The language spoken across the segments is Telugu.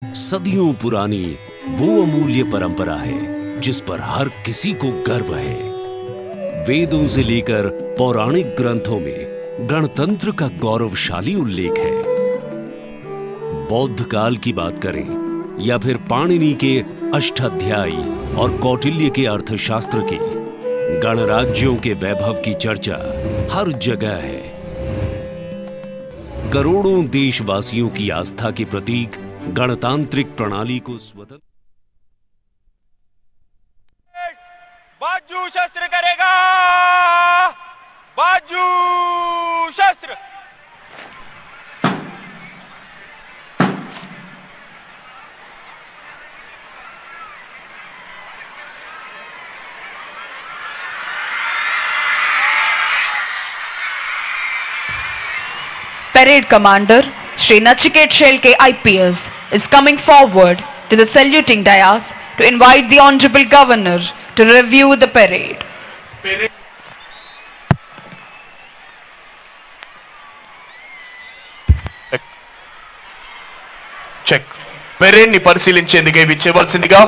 सदियों पुरानी वो अमूल्य परंपरा है जिस पर हर किसी को गर्व है। वेदों से लेकर पौराणिक ग्रंथों में गणतंत्र का गौरवशाली उल्लेख है। बौद्ध काल की बात करें या फिर पाणिनि के अष्टाध्यायी और कौटिल्य के अर्थशास्त्र की, गणराज्यों के वैभव की चर्चा हर जगह है। करोड़ों देशवासियों की आस्था के प्रतीक गणतांत्रिक प्रणाली को स्वतंत्र बाजू शस्त्र करेगा, बाजू शस्त्र। Parade Commander Shri Nachiket Shelke IPS is coming forward to the saluting dais to invite the Honorable Governor to review the parade. Check parade ని పరిశీలించేందుకే విచ్చేవలసిందిగా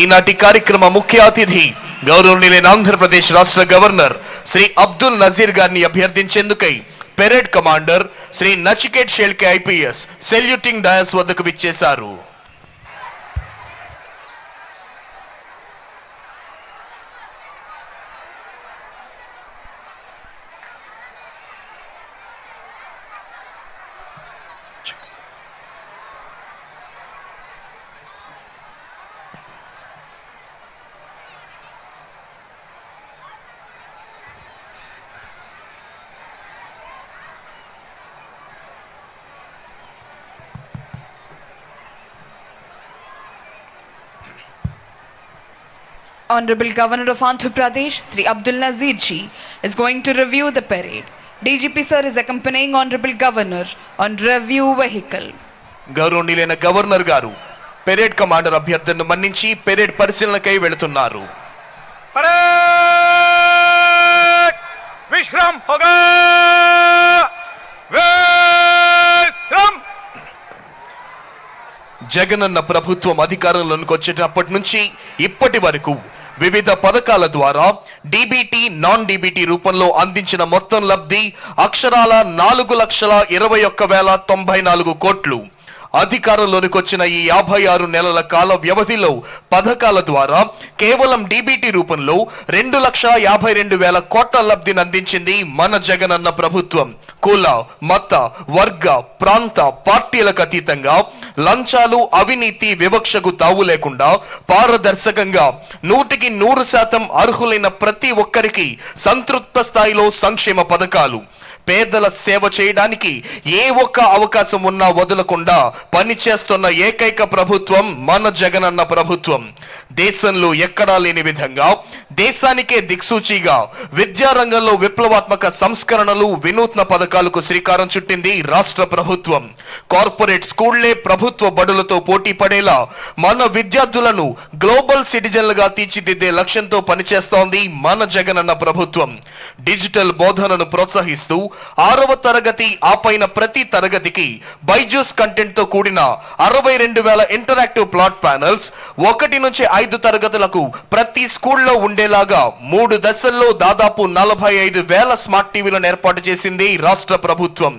ఈనాటి కార్యక్రమ ముఖ్య అతిథి గౌరవనీయులైన ఆంధ్రప్రదేశ్ రాష్ట్ర గవర్నర్ శ్రీ అబ్దుల్ నజీర్ గారిని అభ్యర్థించేందుకై parade commander Shri Nachiket Shelke IPS saluting dais వద్దకు విచ్చేశారు. Honorable Governor of Andhra Pradesh, Sri Abdul Nazir ji, is going to review the parade. DGP sir is accompanying Honorable Governor on review vehicle. గౌరవనీయులైన గవర్నర్ గారు పెరేడ్ కమాండర్ అభ్యర్థనను మన్నించి పెరేడ్ పరిశీలనకై వెళుతున్నారు. परेड विश्राम होगा, विश्राम। జగనన్న ప్రభుత్వం అధికారంలోకి వచ్చేటప్పటి నుంచి ఇప్పటి వరకు వివిధ పథకాల ద్వారా డీబీటీ, నాన్ డీబీటీ రూపంలో అందించిన మొత్తం లబ్ధి అక్షరాల 4,21,094 కోట్లు. అధికారంలోనికి వచ్చిన ఈ 56 నెలల కాల వ్యవధిలో పథకాల ద్వారా కేవలం డీబీటీ రూపంలో 2,52,000 కోట్ల లబ్ధిని అందించింది మన జగనన్న ప్రభుత్వం. కుల, మత, వర్గ, ప్రాంత, పార్టీలకు అతీతంగా లంచాలు, అవినీతి, వివక్షకు తావు లేకుండా పారదర్శకంగా 100% అర్హులైన ప్రతి ఒక్కరికి సంతృప్త స్థాయిలో సంక్షేమ పథకాలు, పేదల సేవ చేయడానికి ఏ ఒక్క అవకాశం ఉన్నా వదలకుండా పనిచేస్తున్న ఏకైక ప్రభుత్వం మన జగనన్న ప్రభుత్వం. దేశంలో ఎక్కడా లేని విధంగా దేశానికే దిక్సూచిగా విద్యారంగంలో విప్లవాత్మక సంస్కరణలు, వినూత్న పథకాలకు శ్రీకారం చుట్టింది రాష్ట్ర ప్రభుత్వం. కార్పొరేట్ స్కూళ్లే ప్రభుత్వ బడులతో పోటీ పడేలా మన విద్యార్థులను గ్లోబల్ సిటిజన్లుగా తీర్చిదిద్దే లక్ష్యంతో పనిచేస్తోంది మన జగనన్న ప్రభుత్వం. డిజిటల్ బోధనను ప్రోత్సహిస్తూ 6వ తరగతి ఆపైన ప్రతి తరగతికి బైజూస్ కంటెంట్ తో కూడిన 62,000 ఇంటరాక్టివ్ ప్లాట్ ప్యానెల్స్, 1 నుంచి 5 తరగతులకు ప్రతి స్కూల్లో ఉండేలాగా 3 దశల్లో దాదాపు 45,000 స్మార్ట్ టీవీలను ఏర్పాటు చేసింది రాష్ట్ర ప్రభుత్వం.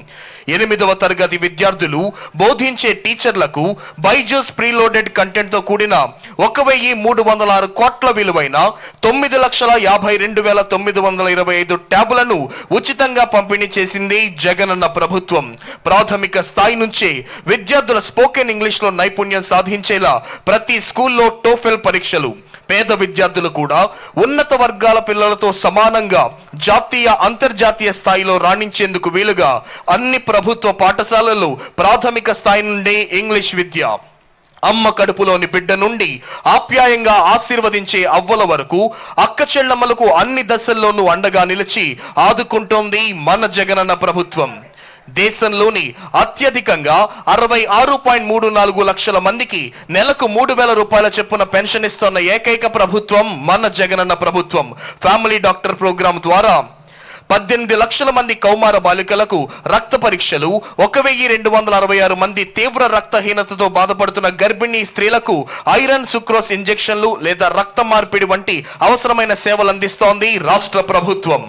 8వ తరగతి విద్యార్థులు బోధించే టీచర్లకు బైజూస్ ప్రీలోడెడ్ కంటెంట్ తో కూడిన 1,306 కోట్ల విలువైన 9,52,925 ట్యాబులను ఉచితంగా పంపిణీ చేసింది జగనన్న ప్రభుత్వం. ప్రాథమిక స్థాయి నుంచే విద్యార్థుల స్పోకెన్ ఇంగ్లీష్ లో నైపుణ్యం సాధించేలా ప్రతి స్కూల్లో టోఫెల్ పరీక్షలు, పేద విద్యార్థులు కూడా ఉన్నత వర్గాల పిల్లలతో సమానంగా జాతీయ, అంతర్జాతీయ స్థాయిలో రాణించేందుకు వీలుగా అన్ని ప్రభుత్వ పాఠశాలల్లో ప్రాథమిక స్థాయి నుండే ఇంగ్లీష్ విద్య, అమ్మ కడుపులోని బిడ్డ నుండి ఆప్యాయంగా ఆశీర్వదించే అవ్వల వరకు అక్క చెల్లమ్మలకు అన్ని దశల్లోనూ అండగా నిలిచి ఆదుకుంటోంది మన జగనన్న ప్రభుత్వం. దేశంలోని అత్యధికంగా 66.34 లక్షల మందికి నెలకు 3,000 రూపాయల చొప్పున పెన్షన్ ఇస్తున్న ఏకైక ప్రభుత్వం మన జగనన్న ప్రభుత్వం. ఫ్యామిలీ డాక్టర్ ప్రోగ్రాం ద్వారా 18 లక్షల మంది కౌమార బాలికలకు రక్త పరీక్షలు, 1266 మంది తీవ్ర రక్తహీనతతో బాధపడుతున్న గర్భిణీ స్త్రీలకు ఐరన్ సుక్రోస్ ఇంజెక్షన్లు లేదా రక్త మార్పిడి వంటి అవసరమైన సేవలు అందిస్తోంది రాష్ట్ర ప్రభుత్వం.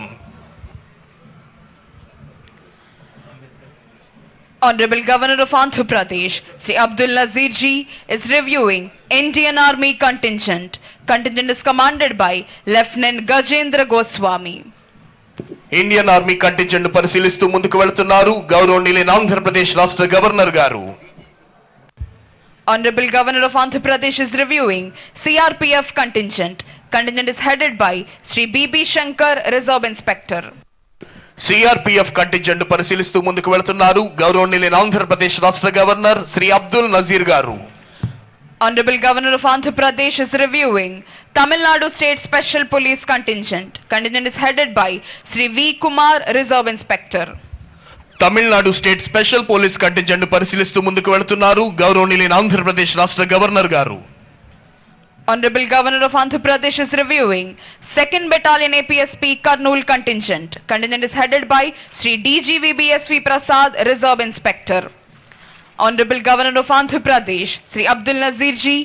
Honorable Governor of Andhra Pradesh, Sri Abdul Nazir Ji, is reviewing Indian Army contingent. Contingent is commanded by Lieutenant Gajendra Goswami. Indian army contingent పరిశీలిస్తూ ముందుకు వెళ్తున్నారు గౌరవనీయులైన ఆంధ్రప్రదేశ్ రాష్ట్ర గవర్నర్ గారు. Honorable Governor of Andhra Pradesh is reviewing CRPF contingent. Contingent is headed by Sri B.B. Shankar, Reserve Inspector. CRPF contingent పరిశీలిస్తూ ముందుకు వెళ్తున్నారు గౌరవనీయులైన ఆంధ్రప్రదేశ్ రాష్ట్ర గవర్నర్ శ్రీ అబ్దుల్ నజీర్ గారు. Honorable Governor of Andhra Pradesh is reviewing Tamil Nadu State Special Police Contingent. Contingent is headed by Sri V. Kumar, Reserve Inspector. Tamil Nadu state special police contingent పరిశీలిస్తూ ముందుకు వెళ్తున్నారు గౌరవనీయులైన ఆంధ్రప్రదేశ్ రాష్ట్ర గవర్నర్ గారు. Honorable Governor of Andhra Pradesh is reviewing 2nd Battalion APSP Kurnool Contingent. Contingent is headed by Sri DGVBSV Prasad, Reserve Inspector. Honorable Governor of Andhra Pradesh, Sri Abdul Nazir Ji,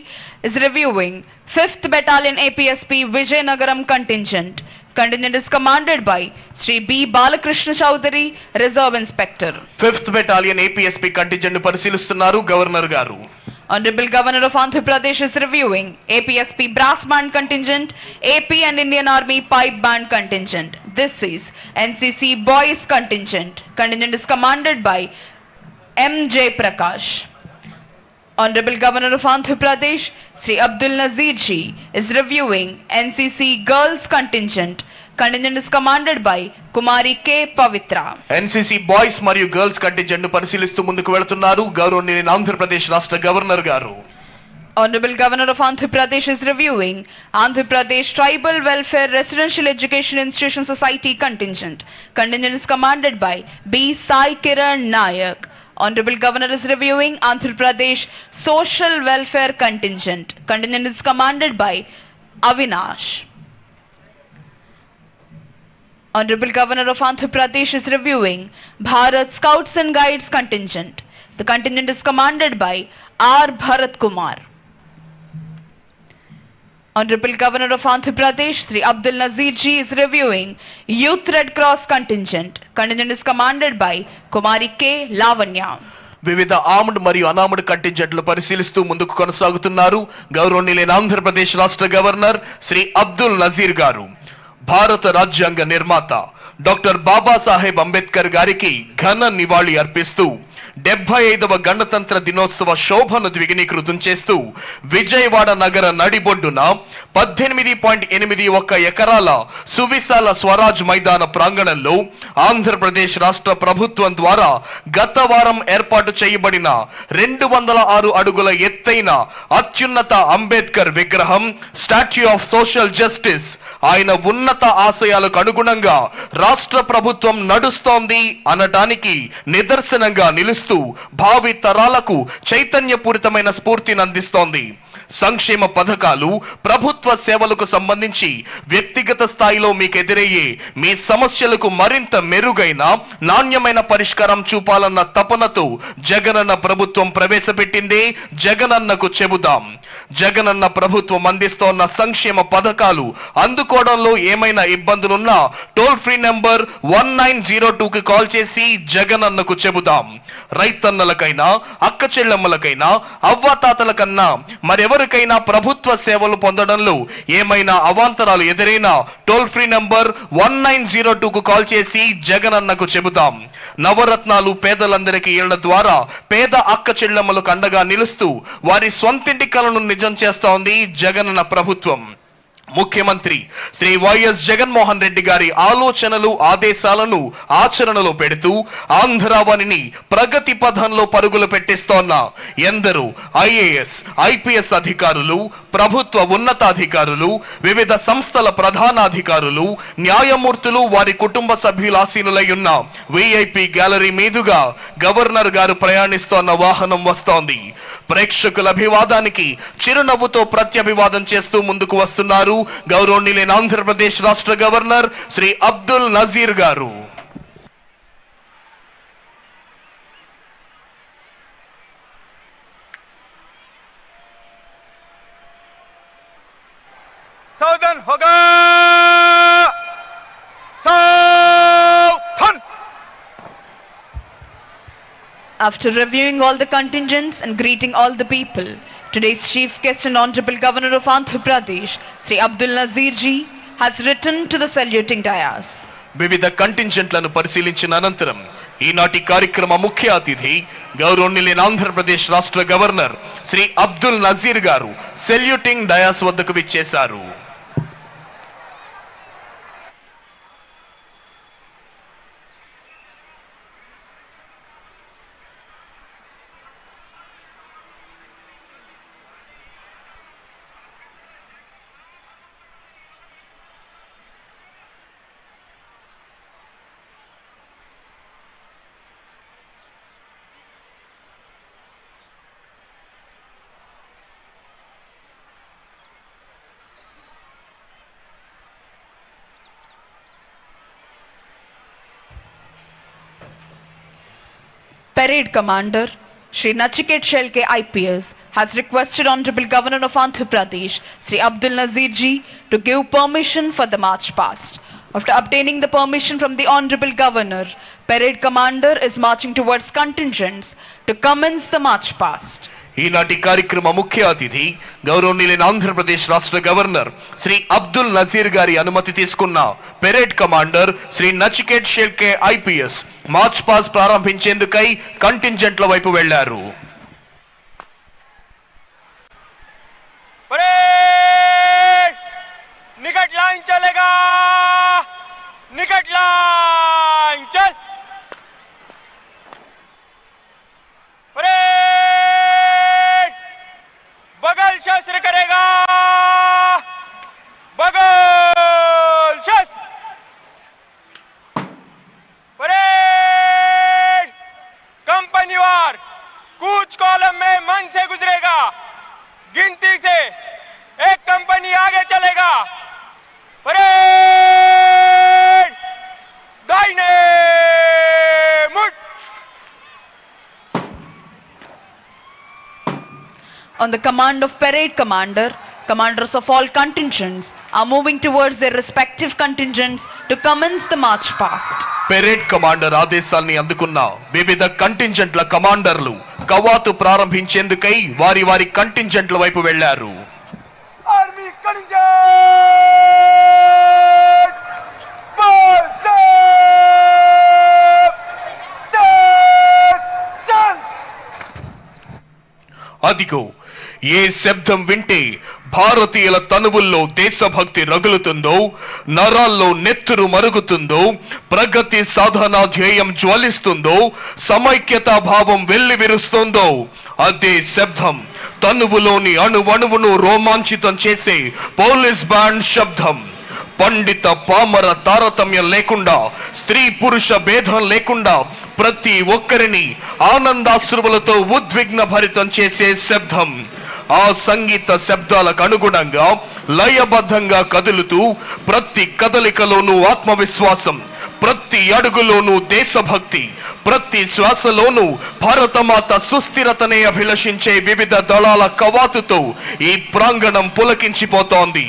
is reviewing 5th Battalion APSP Vijayanagaram Contingent. Contingent is commanded by Sri B. Balakrishna Chowdhury, Reserve Inspector. 5th Battalion APSP contingent పరిశీలిస్తున్నారు గవర్నర్ గారు. Honorable Governor of Andhra Pradesh is reviewing APSP Brass Band Contingent, AP and Indian Army Pipe Band Contingent. This is NCC Boys Contingent. Contingent is commanded by M.J. Prakash. Honorable Governor of Andhra Pradesh, Sri Abdul Nazir Ji, is reviewing NCC Girls Contingent. Contingent is commanded by Kumari K. Pavitra. NCC boys మరియు గర్ల్స్ కంటింజెంట్ పరిశీలిస్తూ ముందుకు వెళ్తున్నారు గౌరవనీయులైన ఆంధ్రప్రదేశ్ రాష్ట్ర గవర్నర్ గారు. Honorable Governor of Andhra Pradesh is reviewing Andhra Pradesh Tribal Welfare Residential Education Institution Society Contingent. Contingent is commanded by B. Sai Kiran Nayak. Honorable Governor is reviewing Andhra Pradesh Social Welfare Contingent. Contingent is commanded by Avinash. Honorable Governor of Andhra Pradesh is reviewing Bharat Scouts and Guides Contingent. The contingent is commanded by R. Bharat Kumar. Honorable Governor of Andhra Pradesh, Sri Abdul Nazir Ji, is reviewing Youth Red Cross Contingent. Contingent is commanded by Kumari K. Lavanya. వివిధ ఆర్మ్డ్ మరియు అనార్మ్డ్ కంటింజెంట్లు పరిశీలిస్తూ ముందుకు కొనసాగుతున్నారు గౌరవనీయులైన ఆంధ్రప్రదేశ్ రాష్ట్ర గవర్నర్ శ్రీ అబ్దుల్ నజీర్ గారు. భారత రాజ్యాంగ నిర్మాత డాక్టర్ బాబాసాహెబ్ అంబేద్కర్ గారికి ఘన నివాళి అర్పిస్తూ 75వ గణతంత్ర దినోత్సవ శోభను ద్విగుణీకృతం చేస్తూ విజయవాడ నగర నడిబొడ్డున 18.81 ఎకరాల సువిశాల స్వరాజ్ మైదాన ప్రాంగణంలో ఆంధ్రప్రదేశ్ రాష్ట్ర ప్రభుత్వం ద్వారా గత వారం ఏర్పాటు చేయబడిన 206 అడుగుల ఎత్తైన అత్యున్నత అంబేద్కర్ విగ్రహం స్టాచ్యూ ఆఫ్ సోషల్ జస్టిస్ ఆయన ఉన్నత ఆశయాలకు అనుగుణంగా రాష్ట్ర ప్రభుత్వం నడుస్తోంది అనటానికి నిదర్శనంగా నిలుస్తూ భావి తరాలకు చైతన్యపూరితమైన స్ఫూర్తిని అందిస్తోంది. సంక్షేమ పథకాలు, ప్రభుత్వ సేవలకు సంబంధించి వ్యక్తిగత స్థాయిలో మీకు ఎదురయ్యే మీ సమస్యలకు మరింత మెరుగైన నాణ్యమైన పరిష్కారం చూపాలన్న తపనతో జగనన్న ప్రభుత్వం ప్రవేశపెట్టిందే జగనన్నకు చెబుదాం. జగనన్న ప్రభుత్వం అందిస్తోన్న సంక్షేమ పథకాలు అందుకోవడంలో ఏమైనా ఇబ్బందులున్నా టోల్ ఫ్రీ నంబర్ 1902కి కాల్ చేసి జగనన్నకు చెబుదాం. రైతన్నలకైనా, అక్క చెల్లెమ్మలకైనా, అవ్వాతాతలకన్నా మరెవరికైనా ప్రభుత్వ సేవలు పొందడంలో ఏమైనా అవాంతరాలు ఎదురైనా టోల్ ఫ్రీ నంబర్ 1902కు కాల్ చేసి జగనన్నకు చెబుదాం. నవరత్నాలు పేదలందరికీ ఇళ్ల ద్వారా పేద అక్క చెల్లెమ్మలకు అండగా నిలుస్తూ వారి స్వంతింటి కలను నిజం చేస్తోంది జగనన్న ప్రభుత్వం. ముఖ్యమంత్రి శ్రీ వైఎస్ జగన్మోహన్ రెడ్డి గారి ఆలోచనలు, ఆదేశాలను ఆచరణలో పెడుతూ ఆంధ్రావనిని ప్రగతి పథంలో పరుగులు పెట్టిస్తోన్న ఎందరో ఐఏఎస్, ఐపీఎస్ అధికారులు, ప్రభుత్వ ఉన్నతాధికారులు, వివిధ సంస్థల ప్రధానాధికారులు, న్యాయమూర్తులు, వారి కుటుంబ సభ్యులు ఆసీనులై ఉన్న వీఐపీ గ్యాలరీ మీదుగా గవర్నర్ గారు ప్రయాణిస్తోన్న వాహనం వస్తోంది. ప్రేక్షకుల అభివాదానికి చిరునవ్వుతో ప్రత్యభివాదం చేస్తూ ముందుకు వస్తున్నారు గౌరవనీయులైన ఆంధ్రప్రదేశ్ రాష్ట్ర గవర్నర్ శ్రీ అబ్దుల్ నజీర్ గారు. सावधान होगा, सावधान. After reviewing all the contingents and greeting all the people, today's chief guest and Honorable Governor of Andhra Pradesh, Sri Abdul Nazir ji, has returned to the saluting dais. వివిధ కంటింజెంట్లను పరిశీలించిన అనంతరం ఈనాటి కార్యక్రమ ముఖ్య అతిథి గౌరవనీయులైన ఆంధ్రప్రదేశ్ రాష్ట్ర గవర్నర్ శ్రీ అబ్దుల్ నజీర్ గారు సెల్యూటింగ్ డయాస్ వద్దకు విచ్చేశారు. Parade Commander Shri Nachiket Shelke IPS has requested Honorable Governor of Andhra Pradesh Sri Abdul Nazir ji to give permission for the march past. After obtaining the permission from the Honorable Governor, Parade Commander is marching towards contingents to commence the march past. ఈనాటి కార్యక్రమ ముఖ్య అతిథి గౌరవనీయులైన ఆంధ్రప్రదేశ్ రాష్ట్ర గవర్నర్ శ్రీ అబ్దుల్ నజీర్ గారి అనుమతి తీసుకున్న parade commander Shri Nachiket Shelke IPS march past ప్రారంభించేందుకై కంటింజెంట్ల వైపు వెళ్లారు. निकट लाइन चलेगा, निकट लाइन चल. बगल शस्त्र करेगा, बगल शस्त्र. परेड कंपनीवार कूच कॉलम में मन से गुजरेगा. गिनती से एक कंपनी आगे चलेगा. परेड दाहिने मुड़. On the command of Parade Commander, commanders of all contingents are moving towards their respective contingents to commence the march past. Parade commander ఆదేశాల్ని అందుకున్న వివిధ కంటింజెంట్ల కమాండర్లు కవాతు ప్రారంభించేందుకై వారి వారి కంటింజెంట్ల వైపు వెళ్లారు. आर्मी कंटिंजेंट అదిగో ఏ శబ్దం వింటే భారతీయుల తనువుల్లో దేశభక్తి రగులుతుందో, నరాల్లో నెత్తురు మరుగుతుందో, ప్రగతి సాధనా ధ్యేయం జ్వలిస్తుందో, సమైక్యతా భావం వెల్లివిరుస్తోందో అదే శబ్దం తనువులోని అణువణువును రోమాంచితం చేసే పోలీస్ బ్యాండ్ శబ్దం. పండిత పామర తారతమ్యం లేకుండా, స్త్రీ పురుష భేదం లేకుండా ప్రతి ఒక్కరిని ఆనందాశ్రువులతో ఉద్విగ్న భరితం చేసే శబ్దం. ఆ సంగీత శబ్దాలకు అనుగుణంగా లయబద్ధంగా కదులుతూ ప్రతి కదలికలోనూ ఆత్మవిశ్వాసం, ప్రతి అడుగులోనూ దేశభక్తి, ప్రతి శ్వాసలోనూ భారతమాత సుస్థిరతనే అభిలషించే వివిధ దళాల కవాతుతో ఈ ప్రాంగణం పులకించిపోతోంది.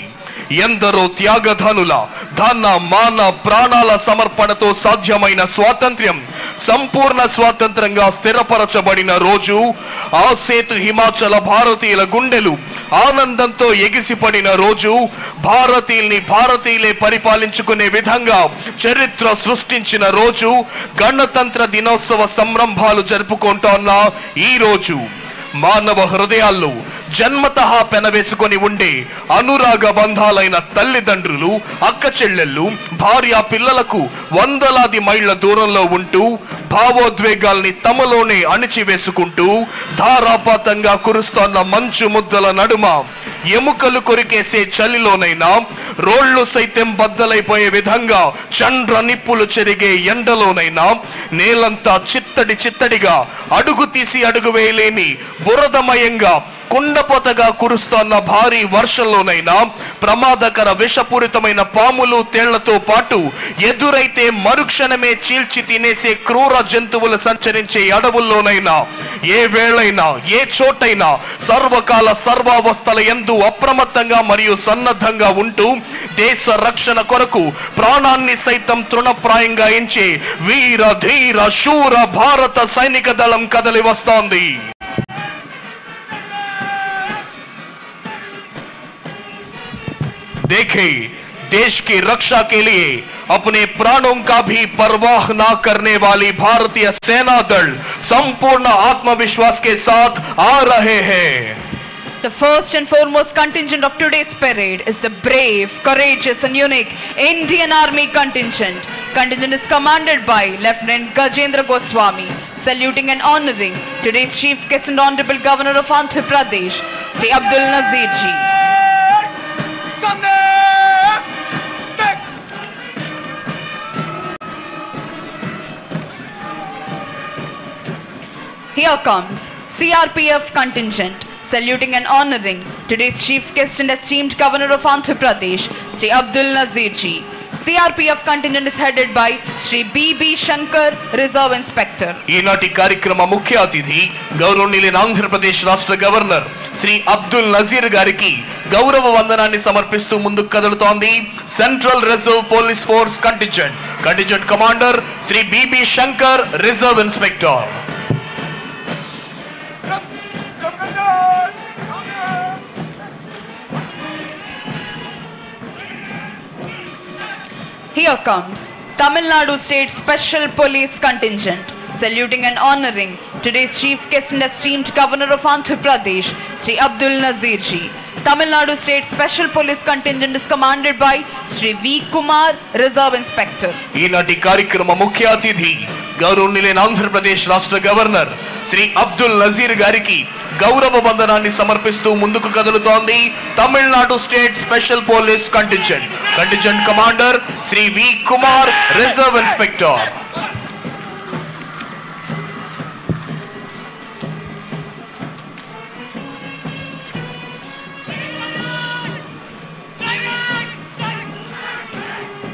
ఎందరో త్యాగధనుల ధన మాన ప్రాణాల సమర్పణతో సాధ్యమైన స్వాతంత్ర్యం సంపూర్ణ స్వాతంత్రంగా స్థిరపరచబడిన రోజు, ఆ సేతు హిమాచల భారతీయుల గుండెలు ఆనందంతో ఎగిసిపడిన రోజు, భారతీయుల్ని భారతీయులే పరిపాలించుకునే విధంగా చరిత్ర సృష్టించిన రోజు, గణతంత్ర దినోత్సవ సంరంభాలు జరుపుకుంటోన్న ఈ రోజు మానవ హృదయాల్లో జన్మతః పెనవేసుకొని ఉండే అనురాగ బంధాలైన తల్లిదండ్రులు, అక్క చెల్లెళ్ళు, భార్య పిల్లలకు వందలాది మైళ్ల దూరంలో ఉంటూ భావోద్వేగాల్ని తమలోనే అణిచివేసుకుంటూ ధారాపాతంగా కురుస్తోన్న మంచు ముద్దల నడుమ ఎముకలు కొరికేసే చలిలోనైనా, రోళ్లు సైతం బద్దలైపోయే విధంగా చండ్ర నిప్పులు చెరిగే ఎండలోనైనా నేలంతా చిత్తడి చిత్తడిగా అడుగు తీసి అడుగు వేయలేని బురదమయంగా కుండపోతగా కురుస్తోన్న భారీ వర్షంలోనైనా ప్రమాదకర విషపూరితమైన పాములు తేళ్లతో పాటు ఎదురైతే మరుక్షణమే చీల్చి తినేసే క్రూర జంతువులు సంచరించే అడవుల్లోనైనా ఏ వేళైనా ఏ చోటైనా సర్వకాల సర్వావస్థల యందు అప్రమత్తంగా మరియు సన్నద్ధంగా ఉంటూ దేశ రక్షణ కొరకు ప్రాణాన్ని సైతం తృణప్రాయంగా ఎంచే వీర ధీర శూర భారత సైనిక దళం కదలి వస్తోంది. देखे देश की रक्षा के लिए अपने प्राणों का भी परवाह ना करने वाली भारतीय सेना दल संपूर्ण आत्मविश्वास के साथ आ रहे हैं. The first and foremost contingent of today's parade is the brave, courageous and unique Indian Army contingent. Contingent is commanded by Lieutenant Gajendra Goswami, saluting and honoring today's Chief Guest and Honorable Governor of Andhra Pradesh, Sri Abdul Nazir ji. Here comes CRPF contingent, saluting and honoring today's Chief Guest and esteemed Governor of Andhra Pradesh, Sri Abdul Nazir ji. CRPF contingent is headed by Sri B.B. Shankar, Reserve Inspector. ఈనాటి కార్యక్రమ ముఖ్య అతిథి గౌరవనీయులైన ఆంధ్రప్రదేశ్ రాష్ట్ర గవర్నర్ శ్రీ అబ్దుల్ నజీర్ గారికి గౌరవ వందనాన్ని సమర్పిస్తూ ముందుకు కదులుతోంది central reserve police force contingent. Contingent commander Shri B.B. Shankar, Reserve Inspector. Here comes Tamil Nadu State Special Police Contingent, saluting and honoring today's Chief Guest and esteemed Governor of Andhra Pradesh, Sri Abdul Nazir ji. Tamil Nadu State Special Police Contingent is commanded by Sri V. Kumar, Reserve Inspector. ఈనాటి కార్యక్రమ ముఖ్య అతిథి గౌరవనీయులైన ఆంధ్రప్రదేశ్ రాష్ట్ర గవర్నర్ శ్రీ అబ్దుల్ నజీర్ గారికి గౌరవ వందనాన్ని సమర్పిస్తూ ముందుకు కదులుతోంది Tamil Nadu state special police contingent. Contingent commander Shri V Kumar, reserve inspector.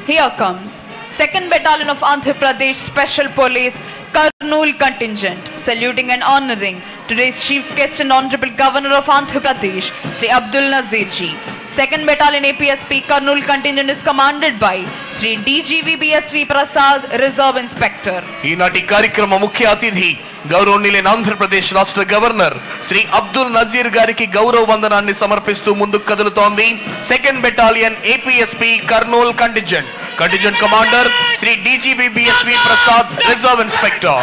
Here comes 2nd Battalion of Andhra Pradesh Special Police Kurnool Contingent, saluting and honoring today's Chief Guest and Honorable Governor of Andhra Pradesh, Sri Abdul Nazir ji. 2nd Battalion APSP Kurnool Contingent is commanded by Sri DGV BSV Prasad, Reserve Inspector. ఈనాటి కార్యక్రమ ముఖ్య అతిథి గౌరవనీయులైన ఆంధ్రప్రదేశ్ రాష్ట్ర గవర్నర్ శ్రీ అబ్దుల్ నజీర్ గారికి గౌరవ వందనాన్ని సమర్పిస్తూ ముందుకు కదులుతోంది 2nd Battalion APSP Kurnool contingent. Contingent commander Shri DGV BSV Prasad, Reserve Inspector.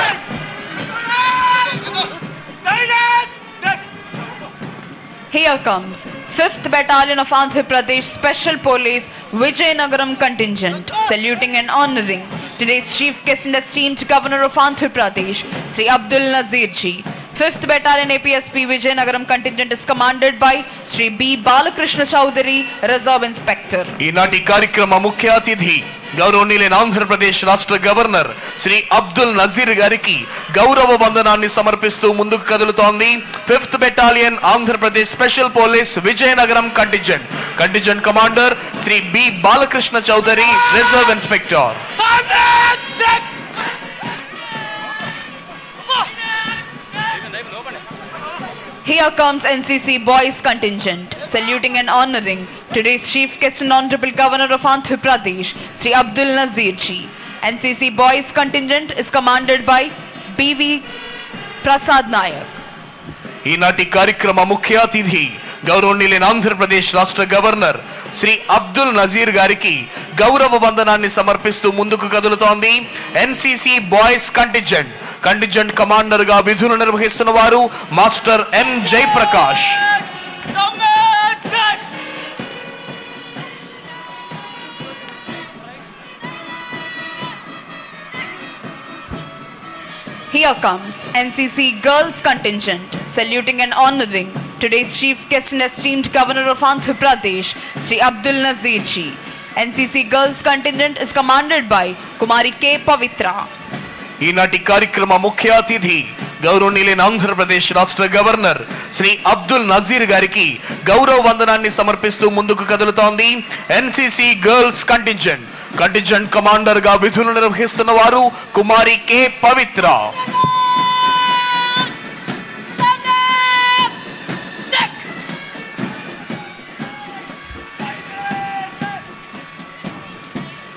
Here comes 5th Battalion of Andhra Pradesh Special Police Vijayanagaram Contingent, saluting and honoring today's Chief Guest and esteemed Governor of Andhra Pradesh, Sri Abdul Nazir ji. 5th Battalion APSP Vijayanagaram Contingent is commanded by Sri B. Balakrishna Chowdhury, Reserve Inspector. ఈనాటి కార్యక్రమ ముఖ్య అతిథి గౌరవనీయులైన ఆంధ్రప్రదేశ్ రాష్ట్ర గవర్నర్ శ్రీ అబ్దుల్ నజీర్ గారికి గౌరవ వందనాన్ని సమర్పిస్తూ ముందుకు కదులుతోంది 5th Battalion Andhra Pradesh special police Vizianagaram contingent. Contingent commander Shri B Balakrishna Chowdary, reserve inspector. Here comes NCC Boys Contingent, saluting and honoring today's Chief Guest and Honorable Governor of Andhra Pradesh, Sri Abdul Nazir ji. NCC Boys Contingent is commanded by B.V. Prasad Nayak. ఈనాటి కార్యక్రమ ముఖ్య అతిథి గౌరవనీయులైన ఆంధ్రప్రదేశ్ రాష్ట్ర గవర్నర్ శ్రీ అబ్దుల్ నజీర్ గారికి గౌరవ వందనాన్ని సమర్పిస్తూ ముందుకు కదులుతోంది NCC boys contingent. Contingent commander గా విధులు నిర్వహిస్తున్న వారు master M Jayaprakash. Here comes NCC Girls Contingent, saluting and honoring today's Chief Guest and esteemed Governor of Andhra Pradesh, Sri Abdul Nazir ji. NCC Girls Contingent is commanded by Kumari K. Pavitra. ఈనాటి కార్యక్రమ ముఖ్య అతిథి గౌరవనీయులైన ఆంధ్రప్రదేశ్ రాష్ట్ర గవర్నర్ శ్రీ అబ్దుల్ నజీర్ గారికి గౌరవ వందనాన్ని సమర్పిస్తూ ముందుకు కదులుతోంది ఎన్సీసీ గర్ల్స్ కంటింజెంట్ కమాండర్ గా విధులు నిర్వహిస్తున్న వారు Kumari K Pavithra.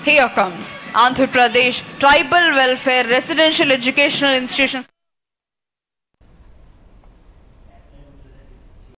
Here comes Andhra Pradesh Tribal Welfare Residential Educational Institutions.